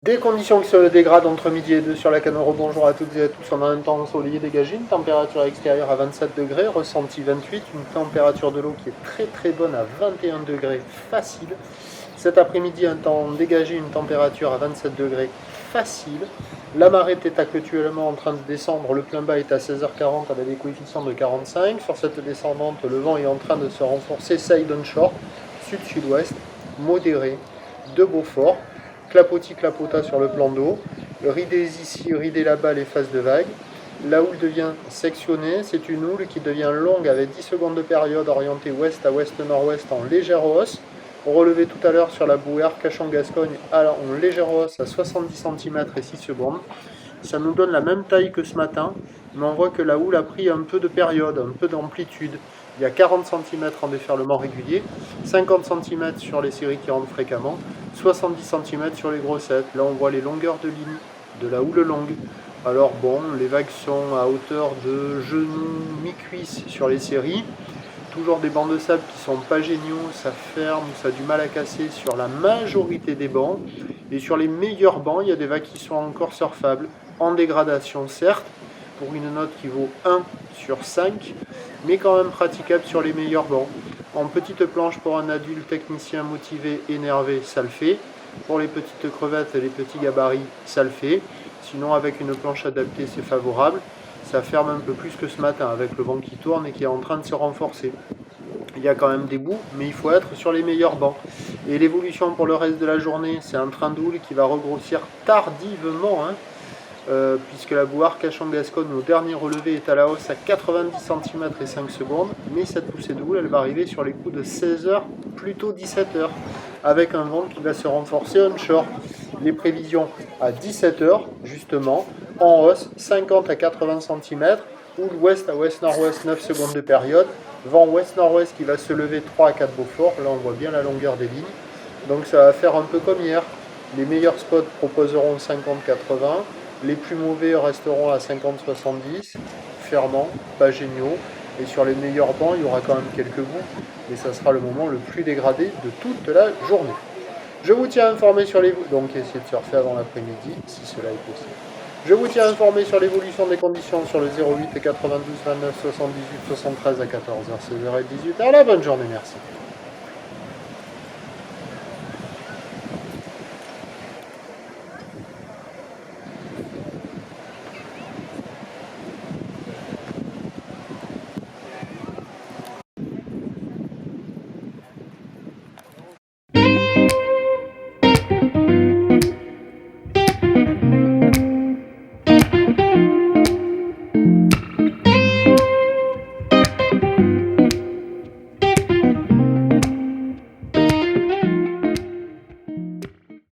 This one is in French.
Des conditions qui se dégradent entre midi et 2 sur la Canoro. Bonjour à toutes et à tous. On a un temps ensoleillé dégagé, une température extérieure à 27 degrés, ressenti 28, une température de l'eau qui est très bonne à 21 degrés facile. Cet après-midi, un temps dégagé, une température à 27 degrés facile. La marée est actuellement en train de descendre. Le plein bas est à 16h40 avec des coefficients de 45. Sur cette descendante, le vent est en train de se renforcer. Side onshore, sud-sud-ouest, modéré, de Beaufort. Clapota sur le plan d'eau, ridez ici, ridez là-bas les phases de vague. La houle devient sectionnée, c'est une houle qui devient longue avec 10 secondes de période orientée ouest à ouest-nord-ouest en légère hausse. Relevé tout à l'heure sur la bouée Arcachon-Gascogne en légère hausse à 70 cm et 6 secondes. Ça nous donne la même taille que ce matin, mais on voit que la houle a pris un peu de période, un peu d'amplitude. Il y a 40 cm en déferlement régulier, 50 cm sur les séries qui rentrent fréquemment, 70 cm sur les grossettes. Là, on voit les longueurs de ligne de la houle longue. Alors bon, les vagues sont à hauteur de genou, mi-cuisse sur les séries. Toujours des bancs de sable qui sont pas géniaux, ça ferme, ça a du mal à casser sur la majorité des bancs. Et sur les meilleurs bancs, il y a des vagues qui sont encore surfables, en dégradation certes, pour une note qui vaut 1 sur 5, mais quand même praticable sur les meilleurs bancs. En petite planche pour un adulte technicien motivé, énervé, ça le fait. Pour les petites crevettes et les petits gabarits, ça le fait. Sinon, avec une planche adaptée, c'est favorable. Ça ferme un peu plus que ce matin avec le vent qui tourne et qui est en train de se renforcer. Il y a quand même des bouts, mais il faut être sur les meilleurs bancs. Et l'évolution pour le reste de la journée, c'est un train d'houle qui va regrossir tardivement, puisque la bouée Arcachon-Gascogne au dernier relevé est à la hausse à 90 cm et 5 secondes, mais cette poussée de houle, elle va arriver sur les coups de 16h, plutôt 17h, avec un vent qui va se renforcer onshore. Les prévisions à 17h, justement, en hausse, 50 à 80 cm, houle ouest à ouest-nord-ouest, 9 secondes de période, vent ouest-nord-ouest qui va se lever 3 à 4 Beaufort, là on voit bien la longueur des lignes, donc ça va faire un peu comme hier. Les meilleurs spots proposeront 50-80, les plus mauvais resteront à 50-70, fermant, pas géniaux. Et sur les meilleurs bancs, il y aura quand même quelques bouts, mais ça sera le moment le plus dégradé de toute la journée. Je vous tiens informé sur les... Donc essayez de surfer avant l'après-midi, si cela est possible. Je vous tiens informé sur l'évolution des conditions sur le 08 92 29 78 73 à 14h, 16h et 18h. La bonne journée, merci.